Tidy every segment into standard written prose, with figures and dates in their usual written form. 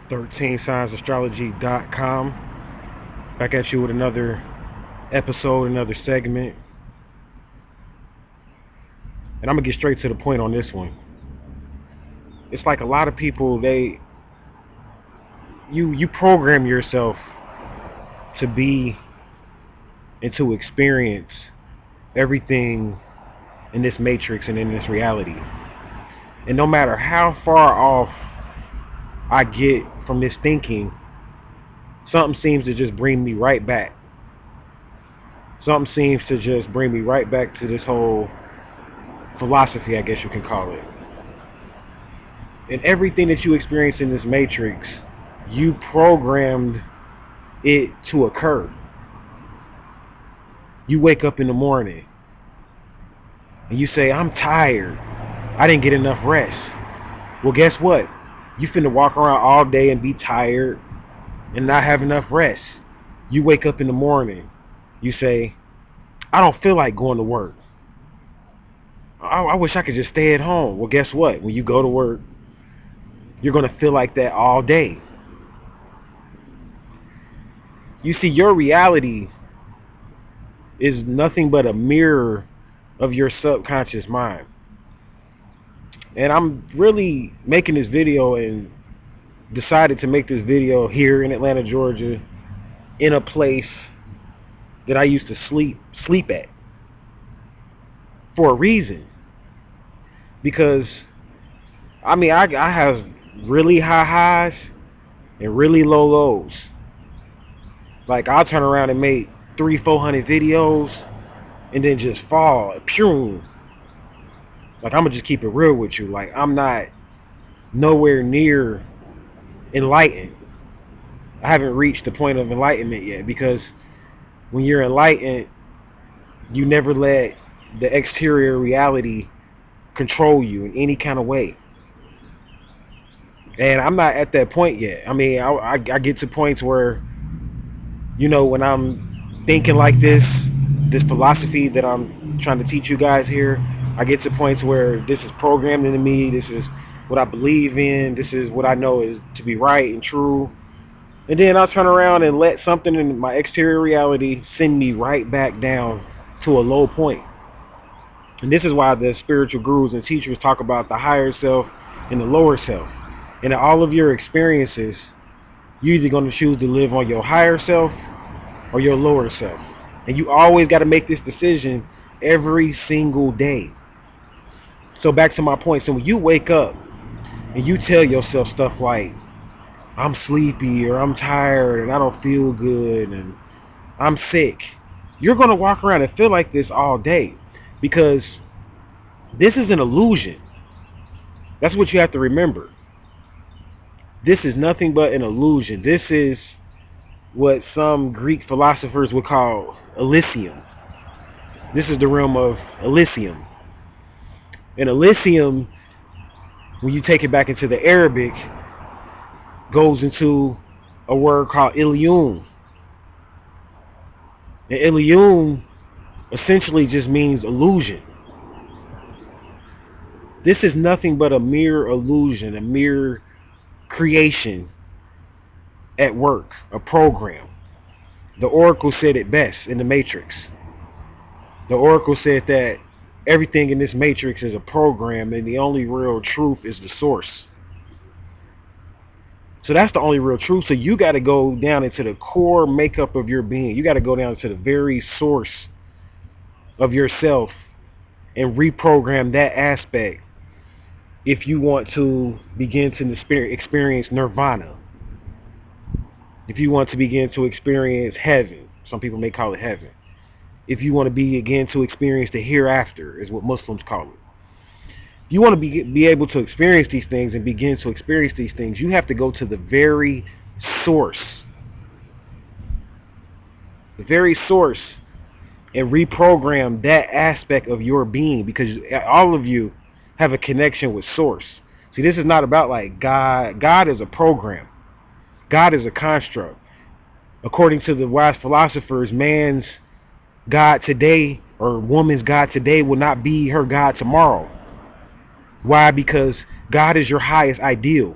13signsastrology.com. Back at you with another episode, another segment. And I'm going to get straight to the point on this one. It's like a lot of people, you program yourself to be and to experience everything in this matrix and in this reality. And no matter how far off I get from this thinking, something seems to just bring me right back. Something seems to just bring me right back to this whole philosophy, I guess you can call it. And everything that you experience in this matrix, you programmed it to occur. You wake up in the morning and you say, I'm tired. I didn't get enough rest. Well, guess what? You finna walk around all day and be tired and not have enough rest. You wake up in the morning. You say, I don't feel like going to work. I wish I could just stay at home. Well, guess what? When you go to work, you're going to feel like that all day. You see, your reality is nothing but a mirror of your subconscious mind. And I'm really making this video and decided to make this video here in Atlanta, Georgia, in a place that I used to sleep at for a reason. Because, I mean, I have really high highs and really low lows. Like, I'll turn around and make 300-400 videos and then just fall, pew. Like, I'm gonna just keep it real with you. Like, I'm not nowhere near enlightened. I haven't reached the point of enlightenment yet, because when you're enlightened, you never let the exterior reality control you in any kind of way. And I'm not at that point yet. I mean, I get to points where, you know, when I'm thinking like this philosophy that I'm trying to teach you guys here, I get to points where this is programmed into me, this is what I believe in, this is what I know is to be right and true. And then I'll turn around and let something in my exterior reality send me right back down to a low point. And this is why the spiritual gurus and teachers talk about the higher self and the lower self. And in all of your experiences, you're either going to choose to live on your higher self or your lower self. And you always got to make this decision every single day. So back to my point. So when you wake up and you tell yourself stuff like, I'm sleepy, or I'm tired, and I don't feel good, and I'm sick, you're going to walk around and feel like this all day, because this is an illusion. That's what you have to remember. This is nothing but an illusion. This is what some Greek philosophers would call Elysium. This is the realm of Elysium. And Elysium, when you take it back into the Arabic, goes into a word called Ilium. And Ilium essentially just means illusion. This is nothing but a mere illusion, a mere creation at work, a program. The Oracle said it best in the Matrix. The Oracle said that everything in this Matrix is a program, and the only real truth is the source. So that's the only real truth. So you got to go down into the core makeup of your being. You got to go down to the very source of yourself and reprogram that aspect if you want to begin to experience nirvana. If you want to begin to experience heaven, some people may call it heaven. If you want to begin to experience the hereafter, is what Muslims call it. If you want to be able to experience these things and begin to experience these things, you have to go to the very source. The very source, and reprogram that aspect of your being, because all of you have a connection with source. See, this is not about like God. God is a program. God is a construct. According to the wise philosophers, man's God today or woman's God today will not be her God tomorrow. Why? Because God is your highest ideal.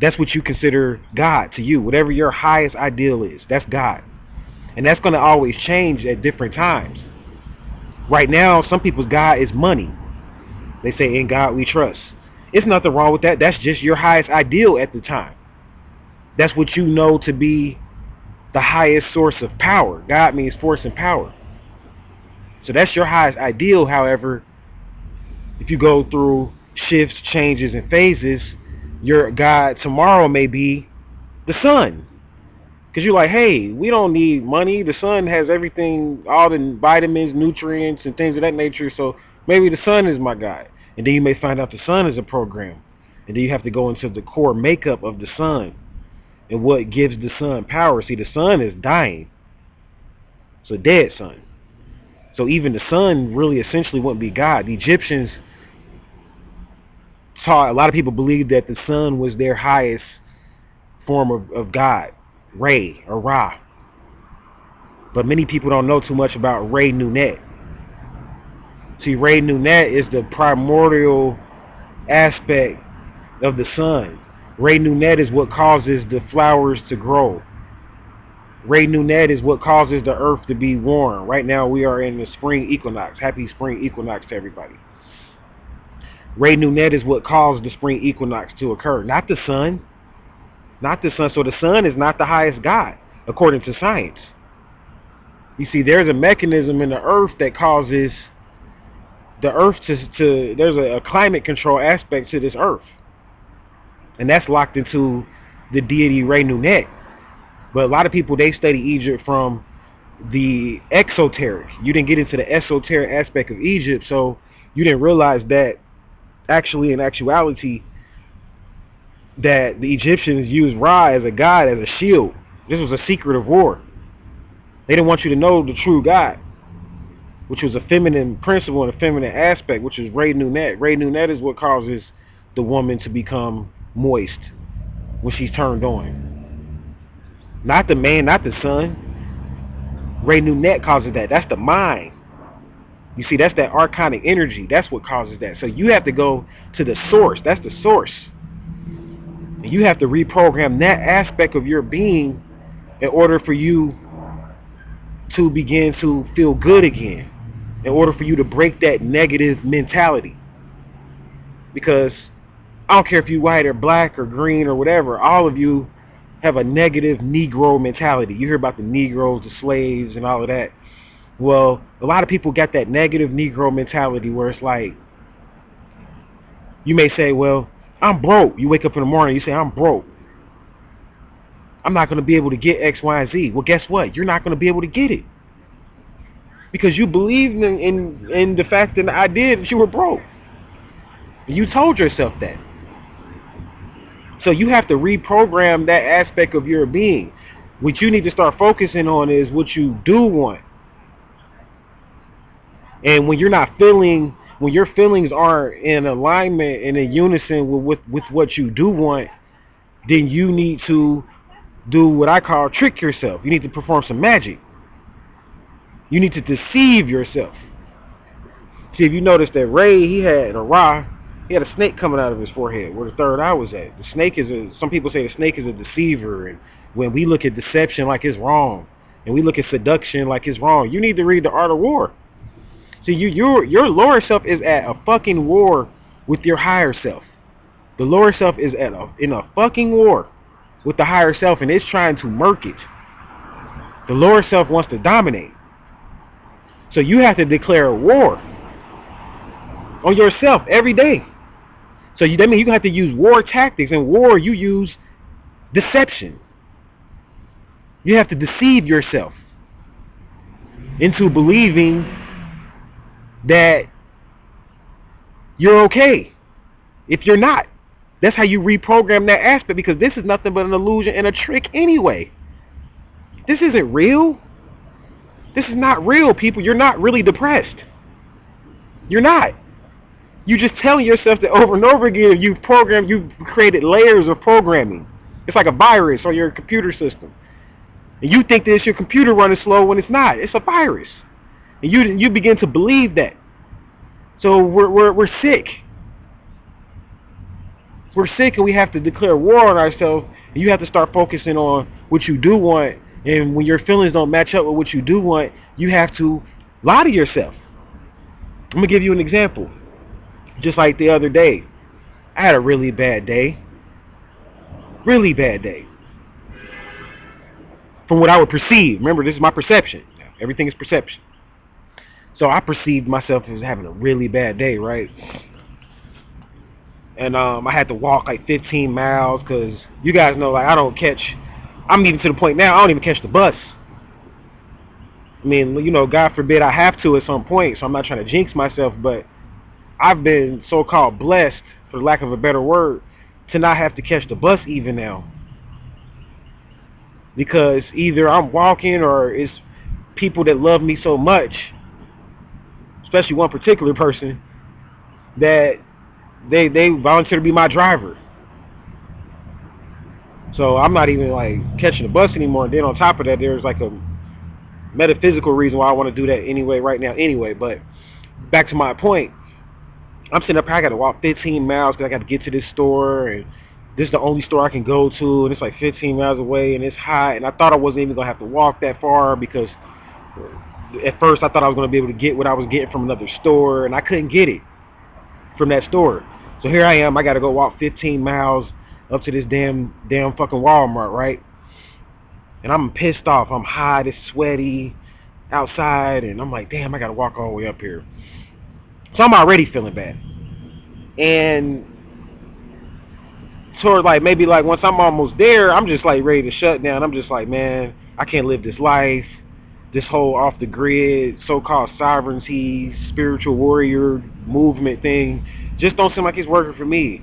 That's what you consider God to you. Whatever your highest ideal is, that's God. And that's going to always change at different times. Right now, some people's God is money. They say, in God we trust. It's nothing wrong with that. That's just your highest ideal at the time. That's what you know to be the highest source of power. God means force and power. So that's your highest ideal. However, if you go through shifts, changes, and phases, your God tomorrow may be the sun. Because you're like, hey, we don't need money. The sun has everything, all the vitamins, nutrients, and things of that nature. So maybe the sun is my God. And then you may find out the sun is a program. And then you have to go into the core makeup of the sun and what gives the sun power. See, the sun is dying. It's a dead sun. So even the sun really essentially wouldn't be God. The Egyptians taught, a lot of people believe that the sun was their highest form of God, Re or Ra. But many people don't know too much about Re Nunet. See, Re Nunet is the primordial aspect of the sun. Re Nunet is what causes the flowers to grow. Re Nunet is what causes the earth to be warm. Right now we are in the spring equinox. Happy spring equinox to everybody. Re Nunet is what caused the spring equinox to occur, not the sun. Not the sun. So the sun is not the highest God, according to science. You see, there's a mechanism in the earth that causes the earth to there's a climate control aspect to this earth. And that's locked into the deity Re Nunet. But a lot of people, they study Egypt from the exoteric. You didn't get into the esoteric aspect of Egypt, so you didn't realize that actually, in actuality, that the Egyptians used Ra as a god, as a shield. This was a secret of war. They didn't want you to know the true God, which was a feminine principle and a feminine aspect, which is Re Nunet. Re Nunet is what causes the woman to become moist when she's turned on. Not the man, not the sun. Re Nunet causes that. That's the mind. You see, that's that archonic energy. That's what causes that. So you have to go to the source. That's the source. And you have to reprogram that aspect of your being in order for you to begin to feel good again. In order for you to break that negative mentality. Because I don't care if you're white or black or green or whatever, all of you have a negative Negro mentality. You hear about the Negroes, the slaves, and all of that. Well, a lot of people got that negative Negro mentality where it's like, you may say, well, I'm broke. You wake up in the morning, you say, I'm broke. I'm not going to be able to get X, Y, and Z. Well, guess what? You're not going to be able to get it. Because you believed in the fact and the idea that you were broke. You told yourself that. So you have to reprogram that aspect of your being. What you need to start focusing on is what you do want. And when you're not feeling, when your feelings aren't in alignment and in unison with what you do want, then you need to do what I call trick yourself. You need to perform some magic. You need to deceive yourself. See, if you notice that Ray, he had a Ra, he had a snake coming out of his forehead where the third eye was at. The snake is some people say the snake is a deceiver, and when we look at deception like it's wrong, and we look at seduction like it's wrong, you need to read The Art of War. See, your lower self is at a fucking war with your higher self. The lower self is in a fucking war with the higher self, and it's trying to murk it. The lower self wants to dominate. So you have to declare a war on yourself every day. So that means you have to use war tactics. In war, you use deception. You have to deceive yourself into believing that you're okay if you're not. That's how you reprogram that aspect, because this is nothing but an illusion and a trick anyway. This isn't real. This is not real, people. You're not really depressed. You're not. You just telling yourself that over and over again. You've created layers of programming. It's like a virus on your computer system. And you think that it's your computer running slow when it's not. It's a virus. And you begin to believe that. So we're sick. We're sick and we have to declare war on ourselves. And you have to start focusing on what you do want. And when your feelings don't match up with what you do want, you have to lie to yourself. I'm going to give you an example. Just like the other day, I had a really bad day. Really bad day. From what I would perceive. Remember, this is my perception. Everything is perception. So I perceived myself as having a really bad day, right? And I had to walk like 15 miles because you guys know, like, I'm even to the point now, I don't even catch the bus. I mean, you know, God forbid I have to at some point, so I'm not trying to jinx myself, but I've been so-called blessed, for lack of a better word, to not have to catch the bus even now. Because either I'm walking or it's people that love me so much, especially one particular person, that they volunteer to be my driver. So I'm not even like catching the bus anymore. And then on top of that, there's like a metaphysical reason why I want to do that anyway right now anyway. But back to my point, I'm sitting up here, I got to walk 15 miles because I got to get to this store, and this is the only store I can go to, and it's like 15 miles away, and it's hot, and I thought I wasn't even going to have to walk that far because at first I thought I was going to be able to get what I was getting from another store, and I couldn't get it from that store. So here I am, I got to go walk 15 miles up to this damn fucking Walmart, right? And I'm pissed off. I'm hot, it's sweaty outside, and I'm like, damn, I got to walk all the way up here. So I'm already feeling bad. And toward like maybe like once I'm almost there, I'm just like ready to shut down. I'm just like, man, I can't live this life. This whole off the grid, so-called sovereignty, spiritual warrior movement thing just don't seem like it's working for me.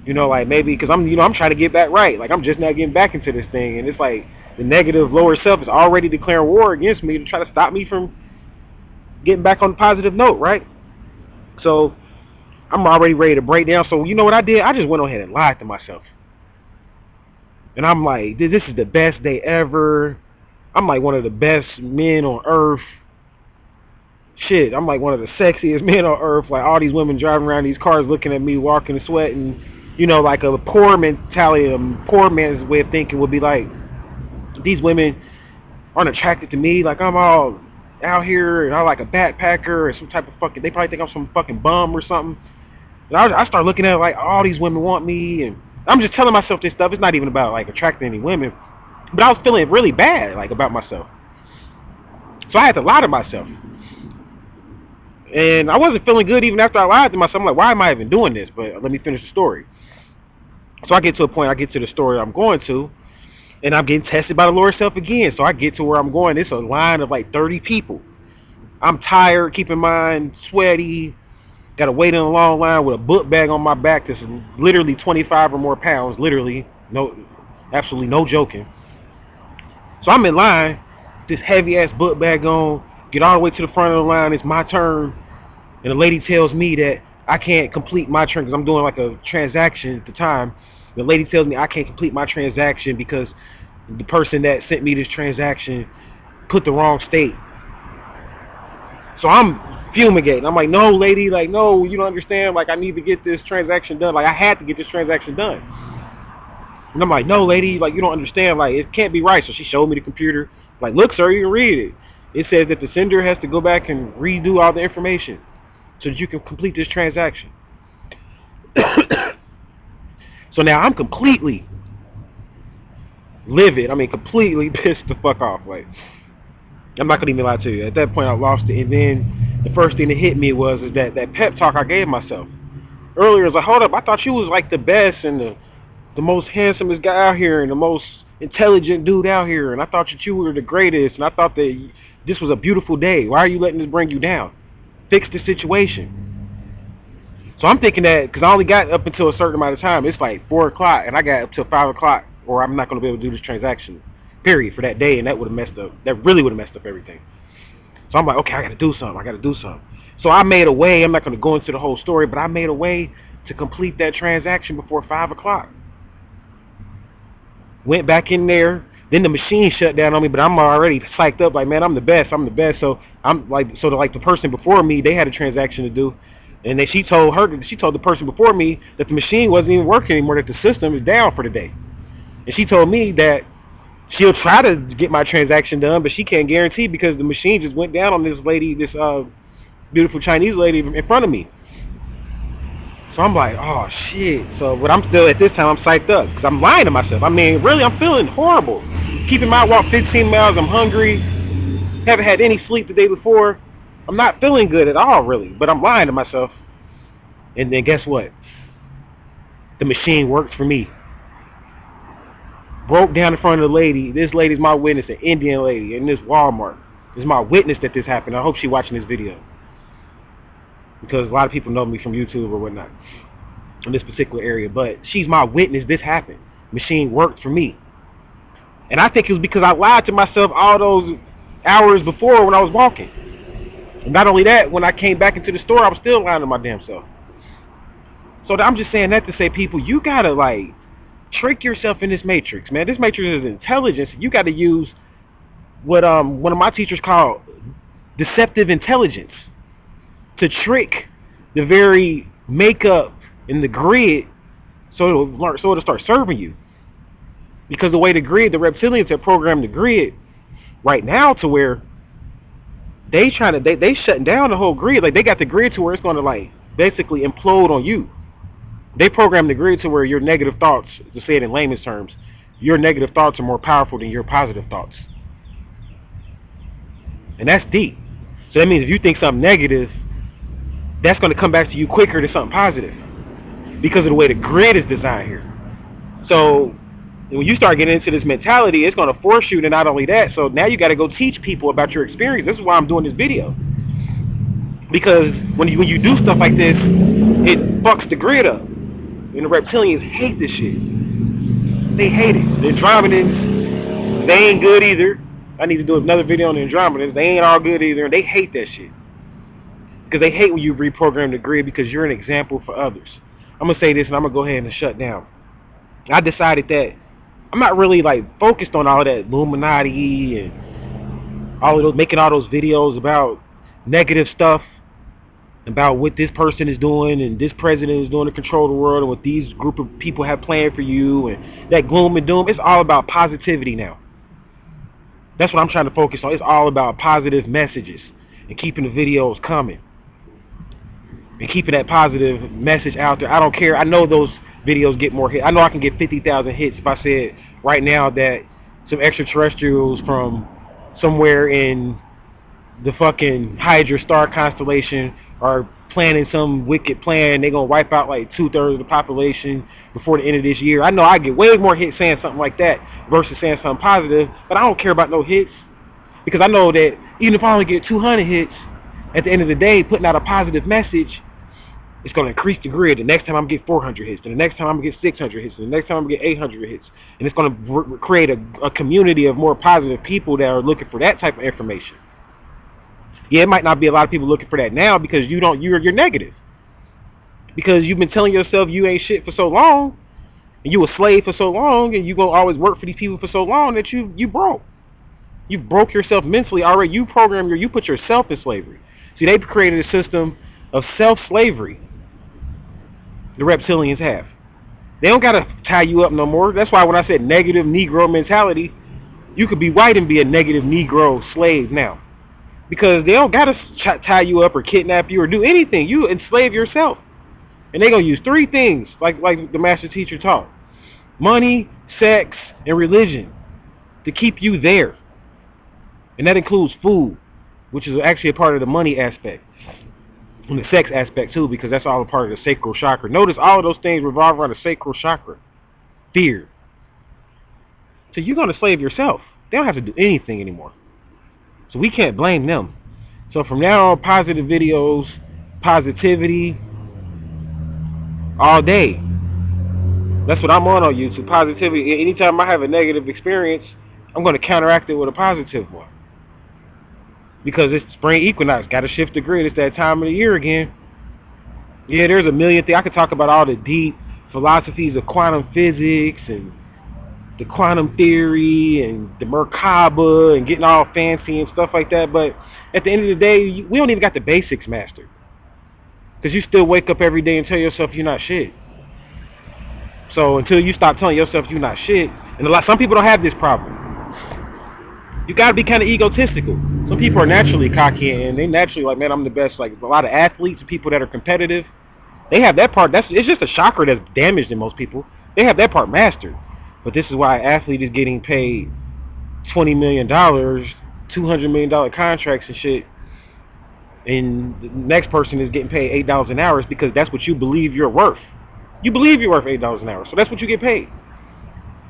You know, like maybe because I'm trying to get back right. Like I'm just now getting back into this thing, and it's like the negative lower self is already declaring war against me to try to stop me from getting back on the positive note, right? So I'm already ready to break down. So you know what I did? I just went ahead and lied to myself. And I'm like, this is the best day ever. I'm like one of the best men on earth. Shit, I'm like one of the sexiest men on earth. Like all these women driving around these cars looking at me, walking and sweating. You know, like a poor mentality, a poor man's way of thinking would be like, these women aren't attracted to me. Like I'm all out here and I'm like a backpacker or some type of fucking, they probably think I'm some fucking bum or something. And I start looking at it like all these women want me, and I'm just telling myself this stuff. It's not even about like attracting any women, but I was feeling really bad like about myself. So I had to lie to myself. And I wasn't feeling good even after I lied to myself. I'm like, why am I even doing this? But let me finish the story. So I get to a point, I get to the story I'm going to, and I'm getting tested by the lower self again. So I get to where I'm going. It's a line of like 30 people. I'm tired, keep in mind, sweaty. Got to wait in a long line with a book bag on my back that's literally 25 or more pounds. Literally, no, absolutely no joking. So I'm in line, this heavy ass book bag on, get all the way to the front of the line. It's my turn. And the lady tells me that I can't complete my turn because I'm doing like a transaction at the time. The lady tells me I can't complete my transaction because the person that sent me this transaction put the wrong state. So I'm fumigating. I'm like, no, lady, like, no, you don't understand. Like, I need to get this transaction done. Like, I had to get this transaction done. And I'm like, no, lady, like, you don't understand. Like, it can't be right. So she showed me the computer. Like, look, sir, you can read it. It says that the sender has to go back and redo all the information so that you can complete this transaction. So now I'm completely livid. I mean, completely pissed the fuck off. Like, I'm not gonna even lie to you. At that point, I lost it, and then the first thing that hit me was that pep talk I gave myself earlier. Was like, hold up, I thought you was like the best and the most handsomest guy out here and the most intelligent dude out here, and I thought that you were the greatest, and I thought that this was a beautiful day. Why are you letting this bring you down? Fix the situation. So I'm thinking that because I only got up until a certain amount of time. It's like 4 o'clock, and I got up till 5 o'clock, or I'm not going to be able to do this transaction, period, for that day, and that would have messed up. That really would have messed up everything. So I'm like, okay, I got to do something. So I made a way. I'm not going to go into the whole story, but I made a way to complete that transaction before 5 o'clock. Went back in there. Then the machine shut down on me, but I'm already psyched up. Like, man, I'm the best. So I'm like, the person before me, they had a transaction to do. And then she told the person before me that the machine wasn't even working anymore, that the system is down for the day. And she told me that she'll try to get my transaction done, but she can't guarantee because the machine just went down on this lady, this beautiful Chinese lady in front of me. So I'm like, oh shit. So, but I'm still, at this time, I'm psyched up because I'm lying to myself. I mean, really, I'm feeling horrible. Keeping my walk 15 miles, I'm hungry. Haven't had any sleep the day before. I'm not feeling good at all, really. But I'm lying to myself. And then guess what? The machine worked for me. Broke down in front of the lady. This lady's my witness, an Indian lady in this Walmart. This is my witness that this happened. I hope she's watching this video, because a lot of people know me from YouTube or whatnot in this particular area. But she's my witness. This happened. Machine worked for me. And I think it was because I lied to myself all those hours before when I was walking. And not only that, when I came back into the store, I was still lying to my damn self. So I'm just saying that to say, people, you gotta like trick yourself in this matrix, man. This matrix is intelligence. You got to use what one of my teachers called deceptive intelligence to trick the very makeup in the grid, so it'll start serving you. Because the way the reptilians have programmed the grid right now to where they shutting down the whole grid. Like, they got the grid to where it's going to like basically implode on you. They program the grid to where your negative thoughts, to say it in layman's terms, your negative thoughts are more powerful than your positive thoughts. And that's deep. So that means if you think something negative, that's going to come back to you quicker than something positive, because of the way the grid is designed here. So when you start getting into this mentality, it's going to force you to not only that, so now you got to go teach people about your experience. This is why I'm doing this video. Because when you do stuff like this, it fucks the grid up. And the reptilians hate this shit. They hate it. The Andromedans, they ain't good either. I need to do another video on the Andromedans. They ain't all good either. And they hate that shit. Because they hate when you reprogram the grid, because you're an example for others. I'm going to say this and I'm going to go ahead and shut down. I decided that I'm not really like focused on all that Illuminati and all of those, making all those videos about negative stuff, about what this person is doing and this president is doing to control the world, and what these group of people have planned for you, and that gloom and doom. It's all about positivity now. That's what I'm trying to focus on. It's all about positive messages and keeping the videos coming and keeping that positive message out there. I don't care. I know those videos get more hits. I know I can get 50,000 hits if I said right now that some extraterrestrials from somewhere in the fucking Hydra star constellation are planning some wicked plan. They're going to wipe out like 2/3 of the population before the end of this year. I know I get way more hits saying something like that versus saying something positive, but I don't care about no hits, because I know that even if I only get 200 hits, at the end of the day, putting out a positive message, it's going to increase the grid. The next time I'm going to get 400 hits, and the next time I'm going to get 600 hits, and the next time I'm going to get 800 hits. And it's going to create a community of more positive people that are looking for that type of information. Yeah, it might not be a lot of people looking for that now, because you're negative. Because you've been telling yourself you ain't shit for so long, and you a slave for so long, and you going to always work for these people for so long that you broke. You broke yourself mentally already. You put yourself in slavery. See, they've created a system of self-slavery. The reptilians have. They don't got to tie you up no more. That's why when I said negative Negro mentality, you could be white and be a negative Negro slave now. Because they don't got to tie you up or kidnap you or do anything. You enslave yourself. And they're going to use 3 things, like the master teacher taught: money, sex, and religion, to keep you there. And that includes food, which is actually a part of the money aspect. And the sex aspect too, because that's all a part of the sacral chakra. Notice all of those things revolve around the sacral chakra. Fear. So you're going to slave yourself. They don't have to do anything anymore. So we can't blame them. So from now on, positive videos, positivity, all day. That's what I'm on YouTube, positivity. Anytime I have a negative experience, I'm going to counteract it with a positive one. Because it's spring equinox, got to shift the grid. It's that time of the year again. Yeah, there's a million things. I could talk about all the deep philosophies of quantum physics and the quantum theory and the Merkaba and getting all fancy and stuff like that. But at the end of the day, we don't even got the basics mastered. Because you still wake up every day and tell yourself you're not shit. So until you stop telling yourself you're not shit, and some people don't have this problem. You gotta be kind of egotistical. Some people are naturally cocky and they naturally like, man, I'm the best. Like a lot of athletes, people that are competitive, they have that part. It's just a chakra that's damaged in most people. They have that part mastered. But this is why an athlete is getting paid $20 million, $200 million contracts and shit, and the next person is getting paid $8 an hour. Is because that's what you believe you're worth. You believe you're worth $8 an hour, so that's what you get paid.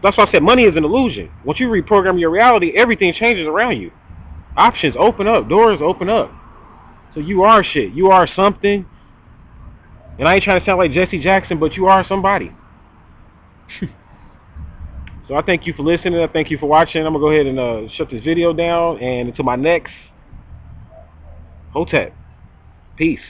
That's why I said money is an illusion. Once you reprogram your reality, everything changes around you. Options open up, doors open up. So you are shit. You are something. And I ain't trying to sound like Jesse Jackson, but you are somebody. So I thank you for listening. I thank you for watching. I'm going to go ahead and shut this video down. And until my next Hotep. Peace.